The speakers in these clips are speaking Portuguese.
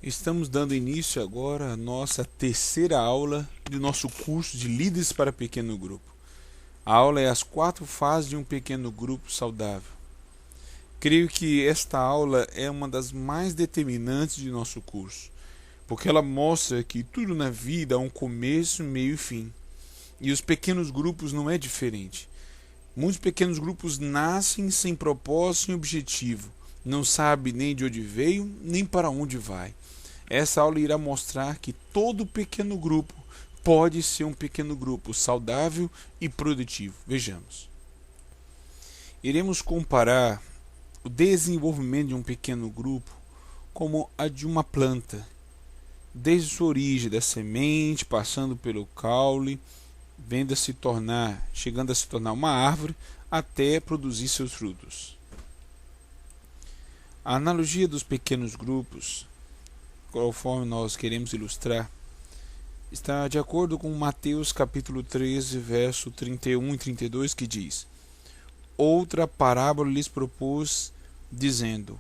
Estamos dando início agora à nossa terceira aula do nosso curso de Líderes para Pequeno Grupo. A aula é as 4 fases de um pequeno grupo saudável. Creio que esta aula é uma das mais determinantes de nosso curso, porque ela mostra que tudo na vida há um começo, meio e fim. E os pequenos grupos não é diferente. Muitos pequenos grupos nascem sem propósito e objetivo, não sabe nem de onde veio, nem para onde vai. Essa aula irá mostrar que todo pequeno grupo pode ser um pequeno grupo saudável e produtivo. Vejamos. Iremos comparar o desenvolvimento de um pequeno grupo como a de uma planta, desde sua origem da semente, passando pelo caule, chegando a se tornar uma árvore, até produzir seus frutos. A analogia dos pequenos grupos, conforme nós queremos ilustrar, está de acordo com Mateus capítulo 13, verso 31 e 32, que diz: Outra parábola lhes propôs, dizendo: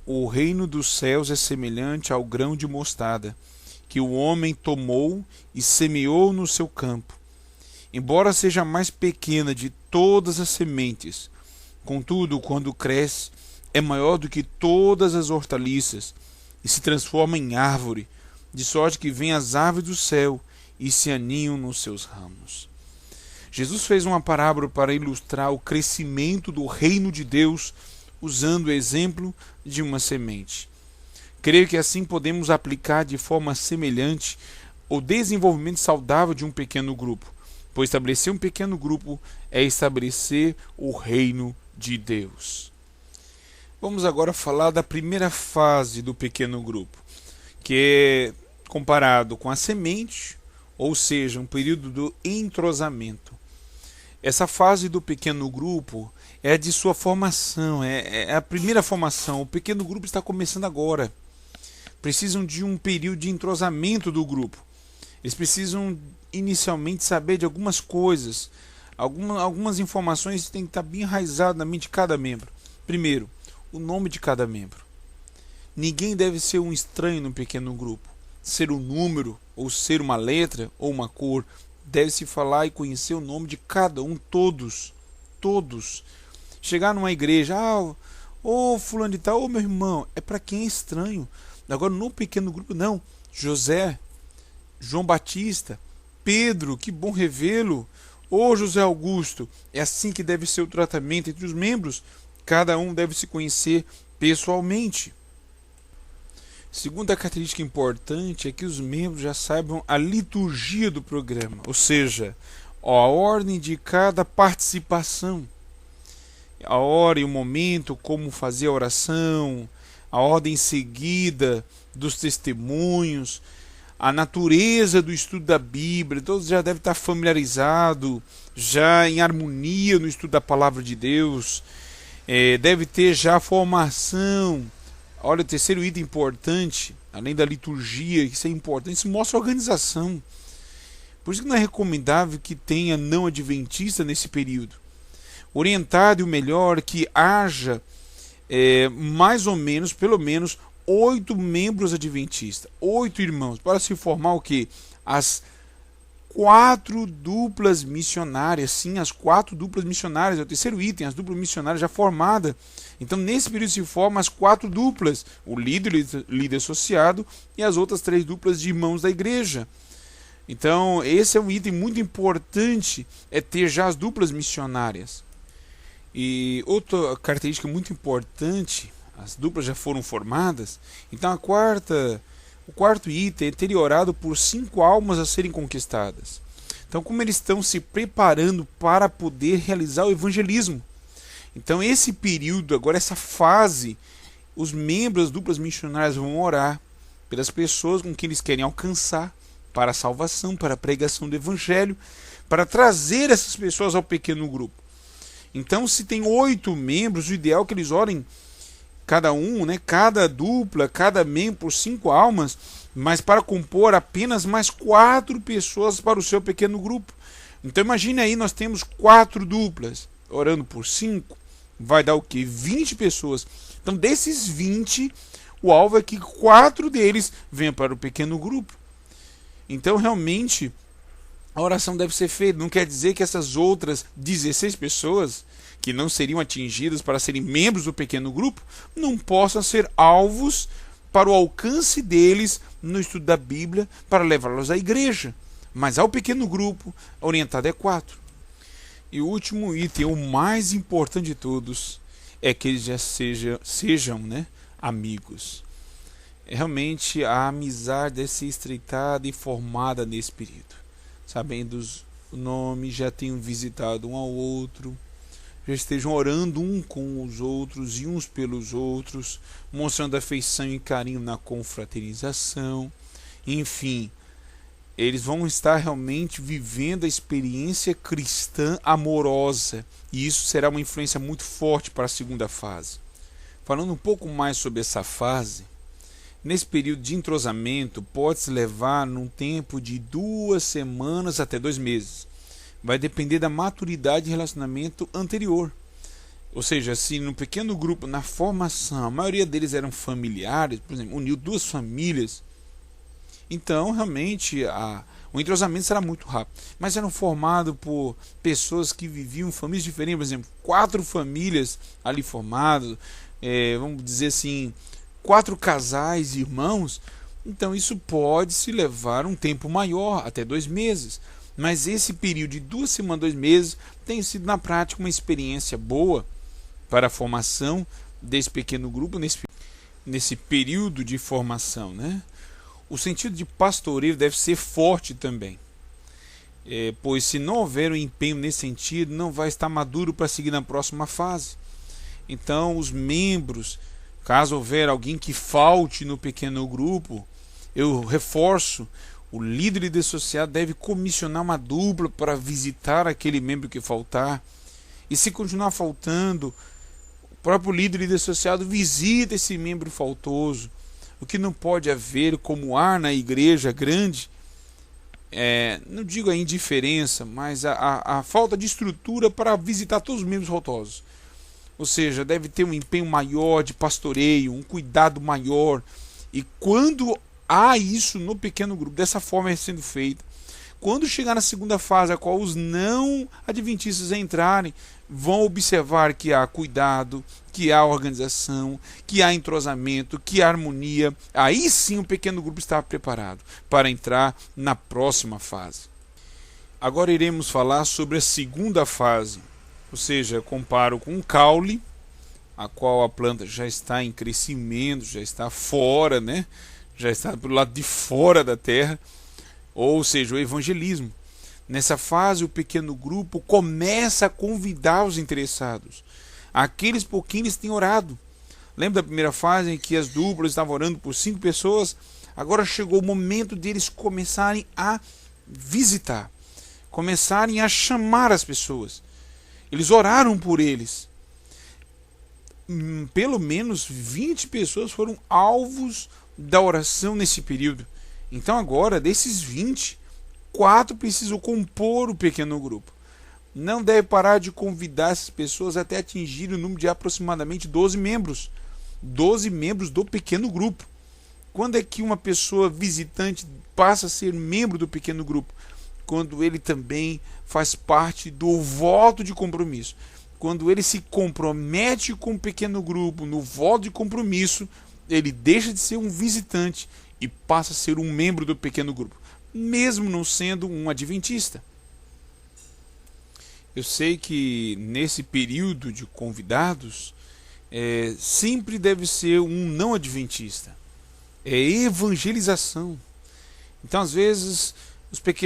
O reino dos céus é semelhante ao grão de mostarda, que o homem tomou e semeou no seu campo. Embora seja a mais pequena de todas as sementes, contudo, quando cresce, é maior do que todas as hortaliças, e se transforma em árvore, de sorte que vêm as aves do céu e se aninham nos seus ramos. Jesus fez uma parábola para ilustrar o crescimento do reino de Deus, usando o exemplo de uma semente. Creio que assim podemos aplicar de forma semelhante o desenvolvimento saudável de um pequeno grupo, pois estabelecer um pequeno grupo é estabelecer o reino de Deus. Vamos agora falar da primeira fase do pequeno grupo, que é comparado com a semente, ou seja, um período do entrosamento. Essa fase do pequeno grupo é a de sua formação, é a primeira formação. O pequeno grupo está começando agora. Precisam de um período de entrosamento do grupo. Eles precisam inicialmente saber de algumas coisas. Algumas informações têm que estar bem enraizadas na mente de cada membro. Primeiro, o nome de cada membro. Ninguém deve ser um estranho no pequeno grupo. Ser um número, ou ser uma letra, ou uma cor. Deve-se falar e conhecer o nome de cada um, todos. Chegar numa igreja, fulano de tal, meu irmão, é para quem é estranho. Agora no pequeno grupo não. José, João Batista, Pedro, que bom revê-lo. José Augusto. É assim que deve ser o tratamento entre os membros. Cada um deve se conhecer pessoalmente. Segunda característica importante é que os membros já saibam a liturgia do programa, ou seja, a ordem de cada participação, a hora e o momento, como fazer a oração, a ordem seguida dos testemunhos, a natureza do estudo da Bíblia. Todos já devem estar familiarizados, já em harmonia no estudo da Palavra de Deus. Deve ter já formação. Olha, o terceiro item importante, além da liturgia, isso é importante, isso mostra a organização. Por isso que não é recomendável que tenha não adventista nesse período. Orientado, e o melhor, que haja mais ou menos, pelo menos, 8 membros adventistas, 8 irmãos, para se formar o quê? As 4 duplas missionárias. Sim, as 4 duplas missionárias, é o terceiro item, as duplas missionárias já formadas. Então nesse período se formam as 4 duplas, o líder associado e as outras 3 duplas de irmãos da igreja. Então esse é um item muito importante, é ter já as duplas missionárias. E outra característica muito importante, as duplas já foram formadas, então o quarto item é deteriorado por 5 almas a serem conquistadas. Então, como eles estão se preparando para poder realizar o evangelismo. Então, esse período, agora essa fase, os membros das duplas missionárias vão orar pelas pessoas com quem eles querem alcançar, para a salvação, para a pregação do evangelho, para trazer essas pessoas ao pequeno grupo. Então, se tem 8 membros, o ideal é que eles orem cada um, cada dupla, cada membro por 5 almas, mas para compor apenas mais 4 pessoas para o seu pequeno grupo. Então imagine aí, nós temos 4 duplas, orando por 5, vai dar o quê? 20 pessoas. Então desses 20, O alvo é que 4 deles venham para o pequeno grupo. Então, realmente, a oração deve ser feita. Não quer dizer que essas outras 16 pessoas que não seriam atingidas para serem membros do pequeno grupo não possam ser alvos para o alcance deles no estudo da Bíblia, para levá-los à igreja. Mas ao pequeno grupo, orientado é 4. E o último item, o mais importante de todos, é que eles já sejam, amigos. Realmente a amizade deve ser estreitada e formada nesse período. Sabendo o nome, já tenham visitado um ao outro, já estejam orando um com os outros e uns pelos outros, mostrando afeição e carinho na confraternização. Enfim, eles vão estar realmente vivendo a experiência cristã amorosa, e isso será uma influência muito forte para a segunda fase. Falando um pouco mais sobre essa fase, nesse período de entrosamento pode-se levar num tempo de 2 semanas até 2 meses. Vai depender da maturidade de relacionamento anterior. Ou seja, se no pequeno grupo, na formação, a maioria deles eram familiares, por exemplo, uniu 2 famílias, então realmente o entrosamento será muito rápido. Mas eram formados por pessoas que viviam em famílias diferentes, por exemplo, 4 famílias ali formadas, vamos dizer assim, 4 casais, irmãos. Então isso pode se levar um tempo maior, até 2 meses. Mas esse período de 2 semanas, 2 meses, tem sido na prática uma experiência boa para a formação desse pequeno grupo, nesse período de formação, O sentido de pastoreio deve ser forte também, pois se não houver um empenho nesse sentido, não vai estar maduro para seguir na próxima fase. Então os membros, caso houver alguém que falte no pequeno grupo, eu reforço, o líder dissociado deve comissionar uma dupla para visitar aquele membro que faltar. E se continuar faltando, o próprio líder dissociado visita esse membro faltoso. O que não pode haver, como há na igreja grande, não digo a indiferença, mas a falta de estrutura para visitar todos os membros faltosos. Ou seja, deve ter um empenho maior de pastoreio, um cuidado maior. E quando há isso no pequeno grupo, dessa forma sendo feita, quando chegar na segunda fase, a qual os não adventistas entrarem, vão observar que há cuidado, que há organização, que há entrosamento, que há harmonia. Aí sim o pequeno grupo está preparado para entrar na próxima fase. Agora iremos falar sobre a segunda fase, ou seja, comparo com um caule, a qual a planta já está em crescimento, já está fora, já está do lado de fora da terra, ou seja, o evangelismo. Nessa fase, o pequeno grupo começa a convidar os interessados, aqueles por quem eles têm orado. Lembra da primeira fase em que as duplas estavam orando por 5 pessoas? Agora chegou o momento deles começarem a visitar, começarem a chamar as pessoas. Eles oraram por eles. Pelo menos 20 pessoas foram alvos da oração nesse período. Então agora, desses 20, 4 precisam compor o pequeno grupo. Não deve parar de convidar essas pessoas até atingir o número de aproximadamente 12 membros. 12 membros do pequeno grupo. Quando é que uma pessoa visitante passa a ser membro do pequeno grupo? Quando ele também faz parte do voto de compromisso. Quando ele se compromete com o pequeno grupo no voto de compromisso, ele deixa de ser um visitante e passa a ser um membro do pequeno grupo, mesmo não sendo um adventista. Eu sei que nesse período de convidados, sempre deve ser um não adventista. É evangelização. Então, às vezes,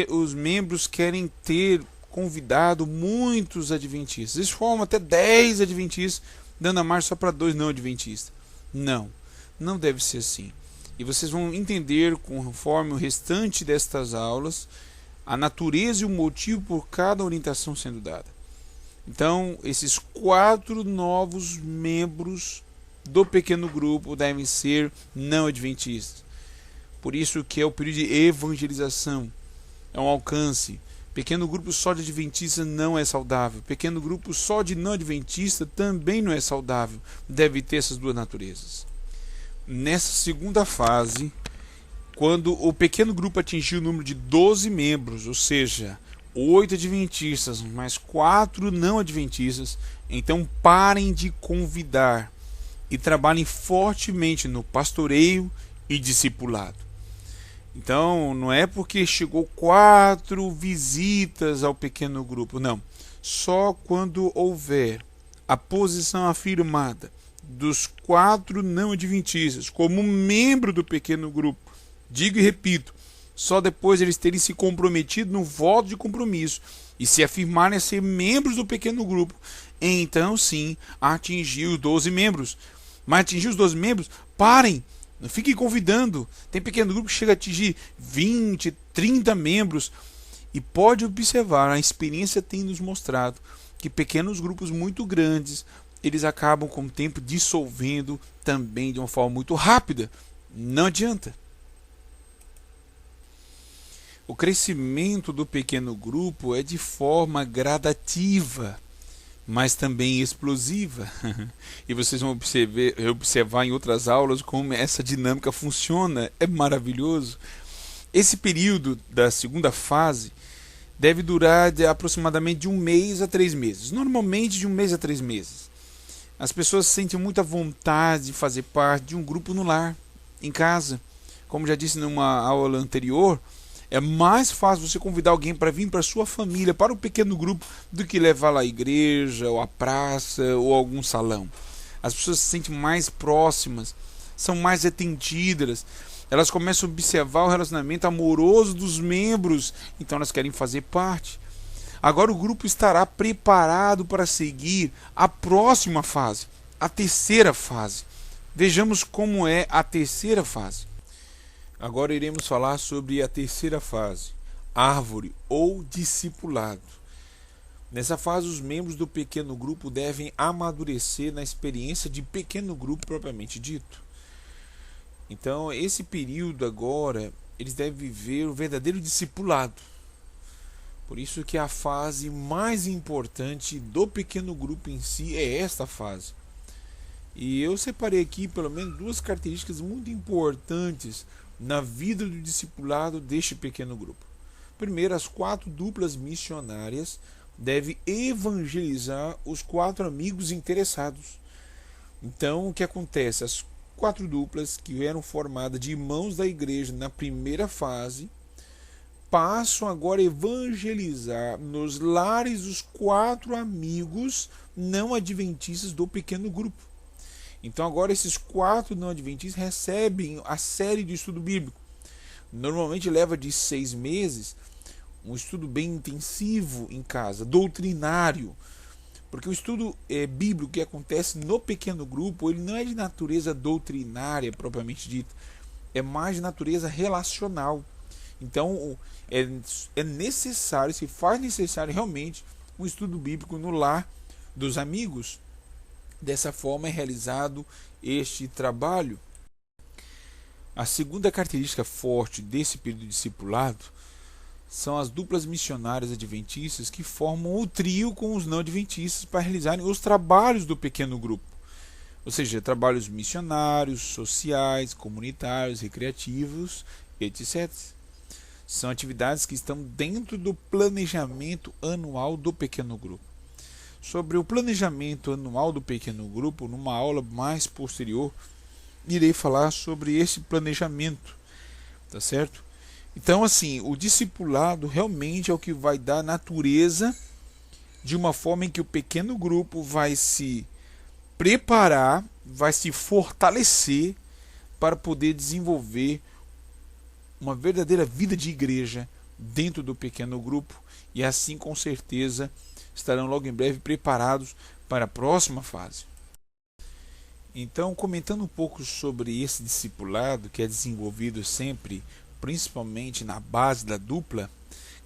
os membros querem ter convidado muitos adventistas. Eles formam até 10 adventistas, dando a marcha só para 2 não adventistas. Não deve ser assim. E vocês vão entender, conforme o restante destas aulas, a natureza e o motivo por cada orientação sendo dada. Então, esses 4 novos membros do pequeno grupo devem ser não adventistas. Por isso que é o período de evangelização, é um alcance. Pequeno grupo só de adventista não é saudável. Pequeno grupo só de não adventista também não é saudável. Deve ter essas 2 naturezas. nessa segunda fase, quando o pequeno grupo atingiu o número de 12 membros, ou seja, 8 adventistas mais 4 não adventistas, então parem de convidar e trabalhem fortemente no pastoreio e discipulado. Então, não é porque chegou 4 visitas ao pequeno grupo, não. Só quando houver a posição afirmada dos 4 não adventistas como membro do pequeno grupo, digo e repito, só depois eles terem se comprometido no voto de compromisso e se afirmarem a ser membros do pequeno grupo, então sim atingir os 12 membros. Mas atingir os 12 membros, parem, não fiquem convidando. Tem pequeno grupo que chega a atingir 20, 30 membros. E pode observar, a experiência tem nos mostrado que pequenos grupos muito grandes, eles acabam com o tempo dissolvendo também de uma forma muito rápida. Não adianta. O crescimento do pequeno grupo é de forma gradativa, mas também explosiva. E vocês vão observar em outras aulas como essa dinâmica funciona. É maravilhoso. Esse período da segunda fase deve durar de aproximadamente de 1 mês a 3 meses. Normalmente de 1 mês a 3 meses. As pessoas sentem muita vontade de fazer parte de um grupo no lar, em casa. Como já disse numa aula anterior, é mais fácil você convidar alguém para vir para a sua família, para um pequeno grupo, do que levá-la à igreja, ou à praça, ou a algum salão. As pessoas se sentem mais próximas, são mais atendidas, elas começam a observar o relacionamento amoroso dos membros, então elas querem fazer parte. Agora o grupo estará preparado para seguir a próxima fase, a terceira fase. Vejamos como é a terceira fase. Agora iremos falar sobre a terceira fase, árvore ou discipulado. Nessa fase, os membros do pequeno grupo devem amadurecer na experiência de pequeno grupo propriamente dito. Então, esse período agora, eles devem viver o verdadeiro discipulado. Por isso que a fase mais importante do pequeno grupo em si é esta fase. E eu separei aqui pelo menos 2 características muito importantes na vida do discipulado deste pequeno grupo. Primeiro, as 4 duplas missionárias devem evangelizar os 4 amigos interessados. Então, o que acontece? As 4 duplas que eram formadas de irmãos da igreja na primeira fase passam agora a evangelizar nos lares dos 4 amigos não adventistas do pequeno grupo. Então agora esses 4 não adventistas recebem a série de estudo bíblico. Normalmente leva de 6 meses, um estudo bem intensivo em casa, doutrinário. Porque o estudo bíblico que acontece no pequeno grupo, ele não é de natureza doutrinária propriamente dita, é mais de natureza relacional. Então é necessário, se faz necessário realmente um estudo bíblico no lar dos amigos. Dessa forma é realizado este trabalho. A segunda característica forte desse período de discipulado são as duplas missionárias adventistas que formam o trio com os não adventistas para realizarem os trabalhos do pequeno grupo. Ou seja, trabalhos missionários, sociais, comunitários, recreativos, etc. São atividades que estão dentro do planejamento anual do pequeno grupo. Sobre o planejamento anual do pequeno grupo, numa aula mais posterior, irei falar sobre esse planejamento, tá certo? Então, assim, o discipulado realmente é o que vai dar natureza de uma forma em que o pequeno grupo vai se preparar, vai se fortalecer para poder desenvolver uma verdadeira vida de igreja dentro do pequeno grupo, e assim com certeza estarão logo em breve preparados para a próxima fase. Então, comentando um pouco sobre esse discipulado que é desenvolvido sempre, principalmente na base da dupla,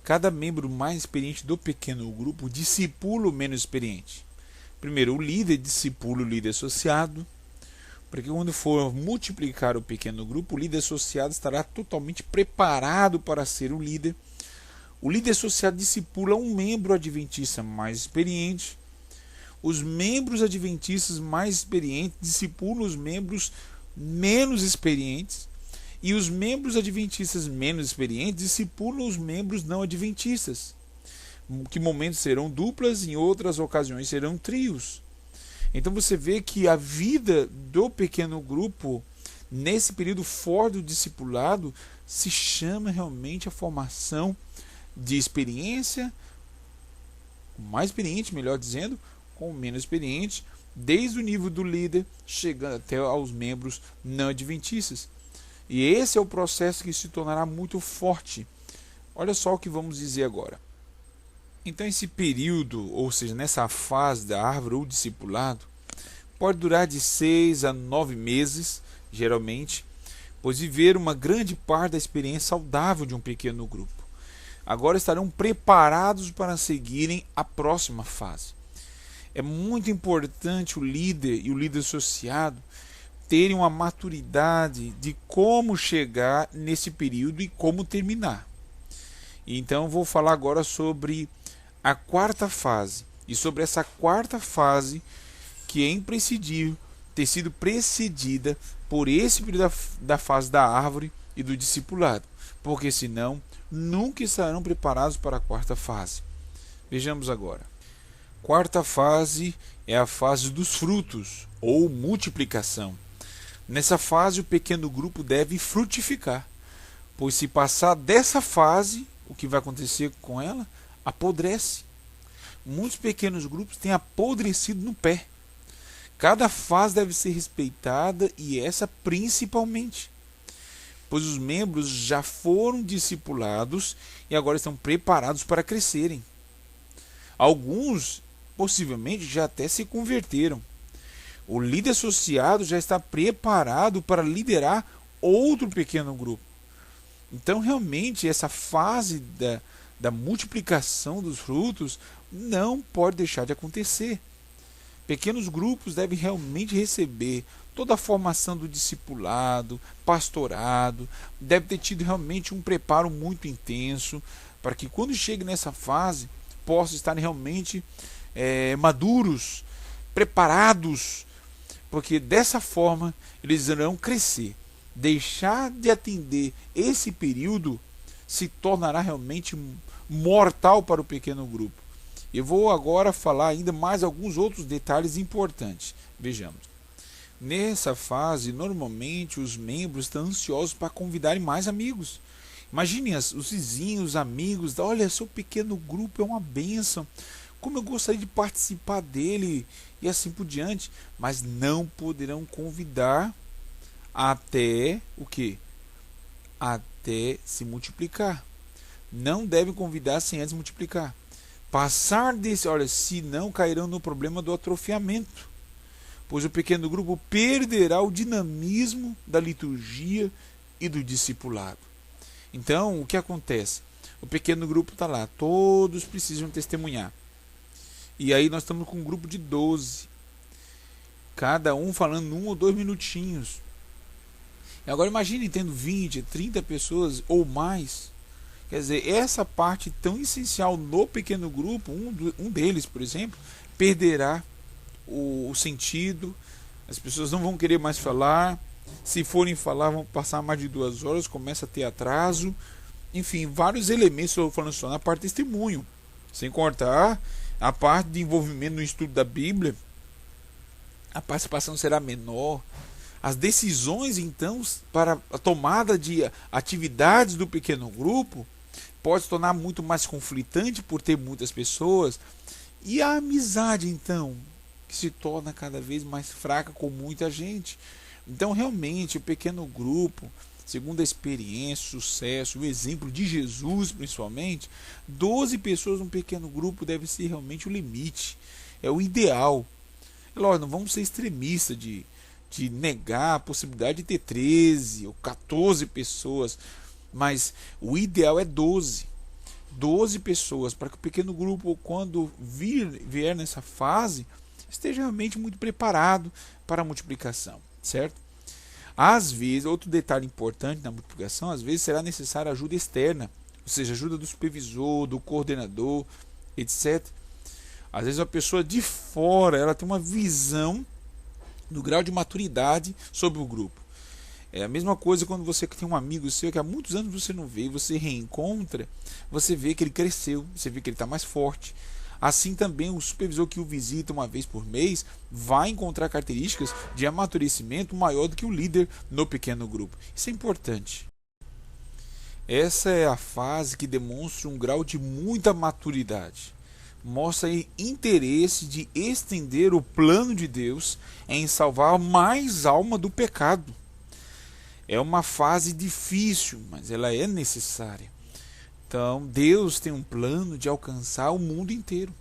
cada membro mais experiente do pequeno grupo discipula o menos experiente. Primeiro, o líder discipula o líder associado, porque quando for multiplicar o pequeno grupo, o líder associado estará totalmente preparado para ser o líder. O líder associado discipula um membro adventista mais experiente. Os membros adventistas mais experientes discipulam os membros menos experientes, e os membros adventistas menos experientes discipulam os membros não adventistas, que momentos serão duplas, em outras ocasiões serão trios. Então você vê que a vida do pequeno grupo, nesse período fora do discipulado, se chama realmente a formação de experiência, o mais experiente, melhor dizendo, com o menos experiente, desde o nível do líder, chegando até aos membros não adventistas. E esse é o processo que se tornará muito forte. Olha só o que vamos dizer agora. Então esse período, ou seja, nessa fase da árvore ou discipulado, pode durar de 6 a 9 meses, geralmente, pois viver uma grande parte da experiência saudável de um pequeno grupo. Agora estarão preparados para seguirem a próxima fase. É muito importante o líder e o líder associado terem uma maturidade de como chegar nesse período e como terminar. Então vou falar agora sobre a quarta fase, e sobre essa quarta fase que é imprescindível ter sido precedida por esse período da fase da árvore e do discipulado, porque senão nunca estarão preparados para a quarta fase. Vejamos agora. Quarta fase é a fase dos frutos, ou multiplicação. Nessa fase o pequeno grupo deve frutificar, pois se passar dessa fase, o que vai acontecer com ela? Apodrece. Muitos pequenos grupos têm apodrecido no pé. Cada fase deve ser respeitada, e essa principalmente, pois os membros já foram discipulados e agora estão preparados para crescerem. Alguns possivelmente já até se converteram. O líder associado já está preparado para liderar outro pequeno grupo. Então realmente essa fase da multiplicação dos frutos não pode deixar de acontecer. Pequenos grupos devem realmente receber toda a formação do discipulado, pastorado, deve ter tido realmente um preparo muito intenso, para que quando chegue nessa fase, possam estar realmente maduros, preparados, porque dessa forma eles irão crescer. Deixar de atender esse período se tornará realmente mortal para o pequeno grupo. Eu vou agora falar ainda mais alguns outros detalhes importantes. Vejamos. Nessa fase, normalmente os membros estão ansiosos para convidarem mais amigos. Imaginem os vizinhos, os amigos, olha, seu pequeno grupo é uma bênção, como eu gostaria de participar dele, e assim por diante, mas não poderão convidar até o quê? Até se multiplicar. Não devem convidar sem antes multiplicar. Passar desse, olha, senão cairão no problema do atrofiamento, pois o pequeno grupo perderá o dinamismo da liturgia e do discipulado. Então, o que acontece? O pequeno grupo está lá, todos precisam testemunhar. E aí nós estamos com um grupo de 12, cada um falando 1 ou 2 minutinhos. E agora imagine tendo 20, 30 pessoas ou mais. Quer dizer, essa parte tão essencial no pequeno grupo, um deles, por exemplo, perderá o sentido, as pessoas não vão querer mais falar, se forem falar vão passar mais de 2 horas, começa a ter atraso, enfim, vários elementos, estou falando só na parte de testemunho, sem contar a parte de envolvimento no estudo da Bíblia, a participação será menor, as decisões então para a tomada de atividades do pequeno grupo pode se tornar muito mais conflitante por ter muitas pessoas, e a amizade então que se torna cada vez mais fraca com muita gente. Então realmente o pequeno grupo, segundo a experiência, sucesso, o exemplo de Jesus principalmente, 12 pessoas num pequeno grupo deve ser realmente o limite, é o ideal. Lógico, não vamos ser extremistas de negar a possibilidade de ter 13 ou 14 pessoas, mas o ideal é 12 pessoas, para que o pequeno grupo, quando vier nessa fase, esteja realmente muito preparado para a multiplicação, certo? Às vezes, outro detalhe importante na multiplicação, às vezes será necessária ajuda externa, ou seja, ajuda do supervisor, do coordenador, etc. Às vezes a pessoa de fora, ela tem uma visão do grau de maturidade sobre o grupo. É a mesma coisa quando você tem um amigo seu que há muitos anos você não vê, você reencontra, você vê que ele cresceu, você vê que ele está mais forte. Assim também o supervisor que o visita uma vez por mês vai encontrar características de amadurecimento maior do que o líder no pequeno grupo. Isso é importante. Essa é a fase que demonstra um grau de muita maturidade. Mostra aí interesse de estender o plano de Deus em salvar mais alma do pecado. É uma fase difícil, mas ela é necessária. Então, Deus tem um plano de alcançar o mundo inteiro.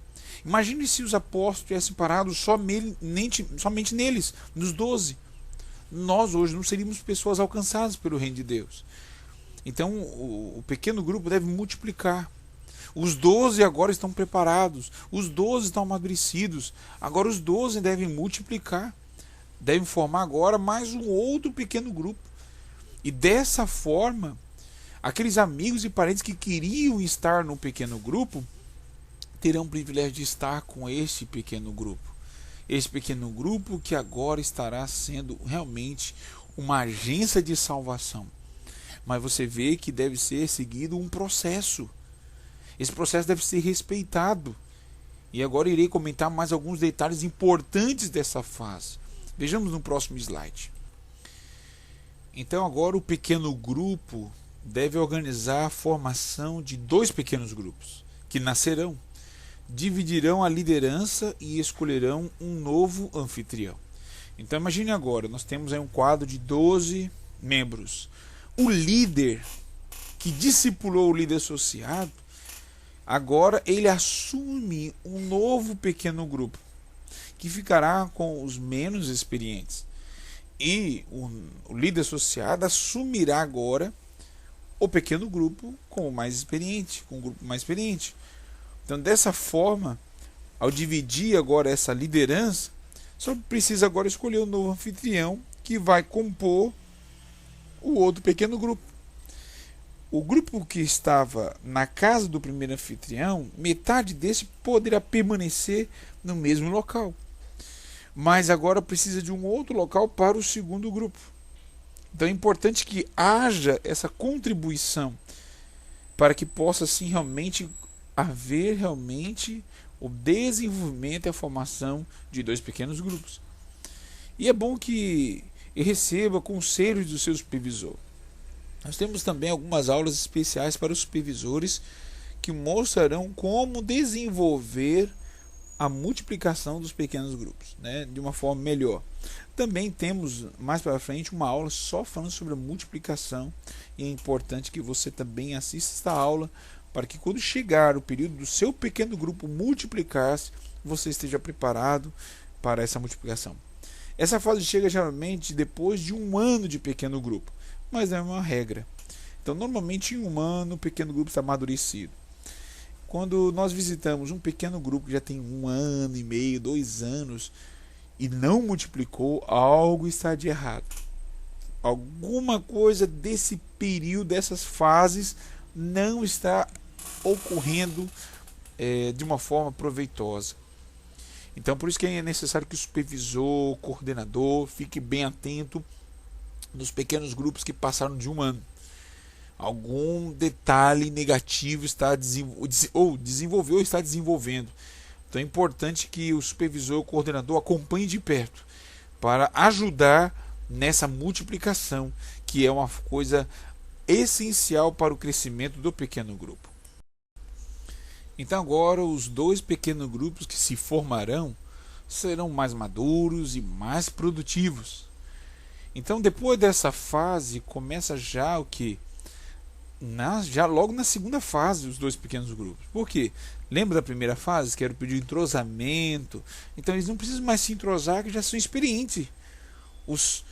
Imagine se os apóstolos tivessem parado somente neles, nos 12. Nós hoje não seríamos pessoas alcançadas pelo reino de Deus. Então, o pequeno grupo deve multiplicar. Os 12 agora estão preparados. Os 12 estão amadurecidos. Agora os 12 devem multiplicar. Devem formar agora mais um outro pequeno grupo. E dessa forma, aqueles amigos e parentes que queriam estar no pequeno grupo terão o privilégio de estar com este pequeno grupo. Esse pequeno grupo que agora estará sendo realmente uma agência de salvação. Mas você vê que deve ser seguido um processo. Esse processo deve ser respeitado. E agora irei comentar mais alguns detalhes importantes dessa fase. Vejamos no próximo slide. Então agora o pequeno grupo deve organizar a formação de 2 pequenos grupos, que nascerão, dividirão a liderança e escolherão um novo anfitrião. Então imagine agora, nós temos aí um quadro de 12 membros. O líder que discipulou o líder associado, agora ele assume um novo pequeno grupo, que ficará com os menos experientes. E o líder associado assumirá agora o pequeno grupo com o mais experiente, com o grupo mais experiente. Então, dessa forma, ao dividir agora essa liderança, só precisa agora escolher um novo anfitrião que vai compor o outro pequeno grupo. O grupo que estava na casa do primeiro anfitrião, metade desse poderá permanecer no mesmo local. Mas agora precisa de um outro local para o segundo grupo. Então é importante que haja essa contribuição para que possa assim realmente haver o desenvolvimento e a formação de 2 pequenos grupos. E é bom que receba conselhos do seu supervisor. Nós temos também algumas aulas especiais para os supervisores que mostrarão como desenvolver a multiplicação dos pequenos grupos, de uma forma melhor. Também temos mais para frente uma aula só falando sobre a multiplicação, e é importante que você também assista esta aula para que quando chegar o período do seu pequeno grupo multiplicar-se, você esteja preparado para essa multiplicação. Essa fase chega geralmente depois de 1 ano de pequeno grupo, mas é uma regra. Então normalmente em 1 ano o pequeno grupo está amadurecido. Quando nós visitamos um pequeno grupo que já tem 1 ano e meio, 2 anos e não multiplicou, algo está de errado. Alguma coisa desse período, dessas fases, não está ocorrendo de uma forma proveitosa. Então por isso que é necessário que o supervisor, o coordenador, fique bem atento nos pequenos grupos que passaram de 1 ano. Algum detalhe negativo está desenvolveu ou está desenvolvendo. Então é importante que o supervisor, o coordenador acompanhe de perto para ajudar nessa multiplicação, que é uma coisa essencial para o crescimento do pequeno grupo. Então agora os 2 pequenos grupos que se formarão serão mais maduros e mais produtivos. Então depois dessa fase começa já o que? Já logo na segunda fase os 2 pequenos grupos. Por quê? Lembra da primeira fase, que era o período de entrosamento? Então eles não precisam mais se entrosar, que já são experientes. Os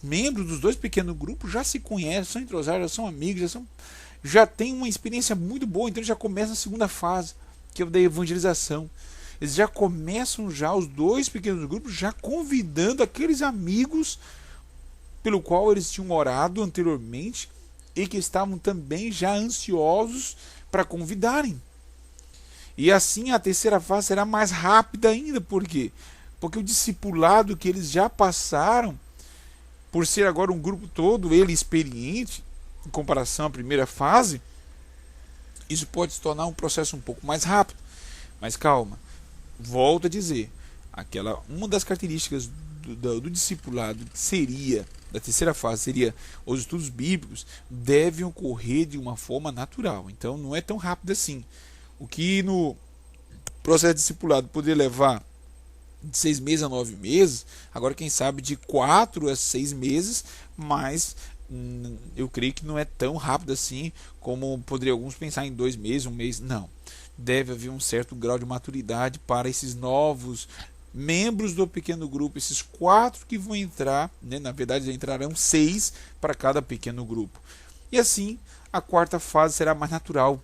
membros dos 2 pequenos grupos já se conhecem, são entrosados, já são amigos, já têm uma experiência muito boa. Então eles já começam a segunda fase, que é o da evangelização. Eles já começam os 2 pequenos grupos já convidando aqueles amigos pelo qual eles tinham orado anteriormente e que estavam também já ansiosos para convidarem. E assim a terceira fase será mais rápida ainda. Por quê? Porque o discipulado que eles já passaram por ser agora um grupo todo, ele experiente, em comparação à primeira fase, isso pode se tornar um processo um pouco mais rápido. Mas calma, volto a dizer, uma das características do discipulado seria, da terceira fase, seria os estudos bíblicos devem ocorrer de uma forma natural. Então não é tão rápido assim. O que no processo de discipulado poderia levar de 6 meses a 9 meses, agora quem sabe de 4 a 6 meses, mas eu creio que não é tão rápido assim como poderiam alguns pensar em 2 meses, 1 mês. Não. Deve haver um certo grau de maturidade para esses novos membros do pequeno grupo, esses 4 que vão entrar, né? Na verdade entrarão 6 para cada pequeno grupo. E assim a quarta fase será mais natural,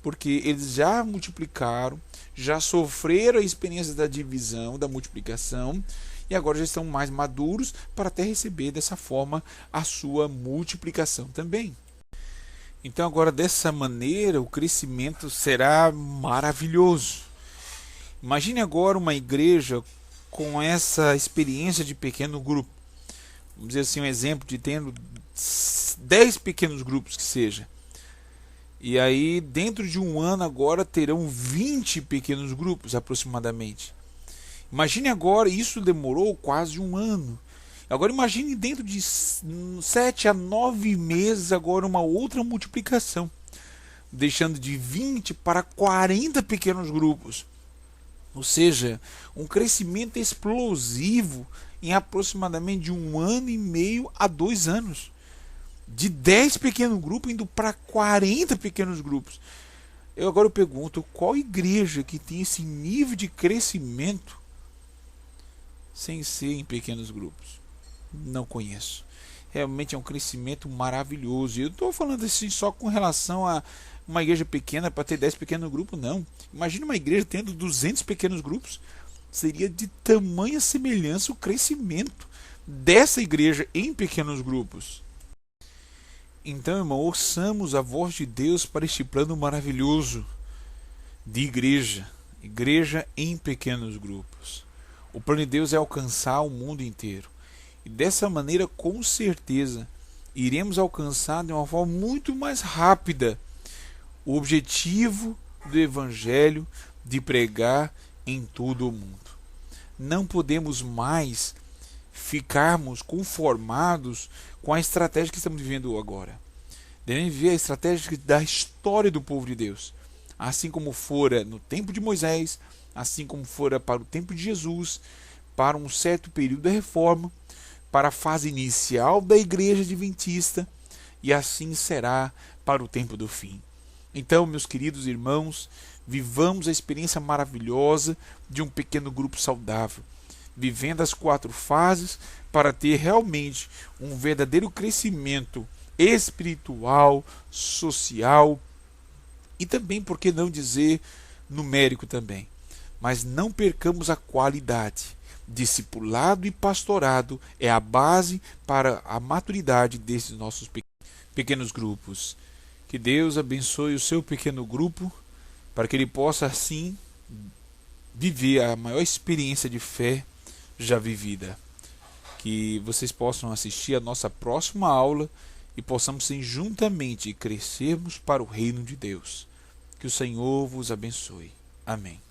porque eles já multiplicaram, já sofreram a experiência da divisão, da multiplicação, e agora já estão mais maduros para até receber dessa forma a sua multiplicação também. Então agora dessa maneira o crescimento será maravilhoso. Imagine agora uma igreja com essa experiência de pequeno grupo. Vamos dizer assim, um exemplo de tendo 10 pequenos grupos que seja. E aí dentro de um ano agora terão 20 pequenos grupos aproximadamente. Imagine agora, isso demorou quase um ano. Agora imagine dentro de 7 a 9 meses agora uma outra multiplicação, deixando de 20 para 40 pequenos grupos. Ou seja, um crescimento explosivo em aproximadamente de 1 ano e meio a 2 anos. De 10 pequenos grupos indo para 40 pequenos grupos. Eu pergunto, qual igreja que tem esse nível de crescimento sem ser em pequenos grupos? Não conheço. Realmente é um crescimento maravilhoso. E eu estou falando assim só com relação a uma igreja pequena para ter 10 pequenos grupos, não. Imagina uma igreja tendo 200 pequenos grupos. Seria de tamanha semelhança o crescimento dessa igreja em pequenos grupos. Então, irmão, ouçamos a voz de Deus para este plano maravilhoso de igreja. Igreja em pequenos grupos. O plano de Deus é alcançar o mundo inteiro. E dessa maneira, com certeza, iremos alcançar de uma forma muito mais rápida o objetivo do Evangelho de pregar em todo o mundo. Não podemos mais ficarmos conformados com a estratégia que estamos vivendo agora. Devemos ver a estratégia da história do povo de Deus. Assim como fora no tempo de Moisés, assim como fora para o tempo de Jesus, para um certo período da reforma, para a fase inicial da igreja adventista, e assim será para o tempo do fim. Então, meus queridos irmãos, vivamos a experiência maravilhosa de um pequeno grupo saudável, vivendo as 4 fases para ter realmente um verdadeiro crescimento espiritual, social e também, por que não dizer, numérico também. Mas não percamos a qualidade. Discipulado e pastorado é a base para a maturidade desses nossos pequenos grupos. Que Deus abençoe o seu pequeno grupo, para que ele possa assim viver a maior experiência de fé já vivida. Que vocês possam assistir a nossa próxima aula e possamos juntamente crescermos para o reino de Deus. Que o Senhor vos abençoe. Amém.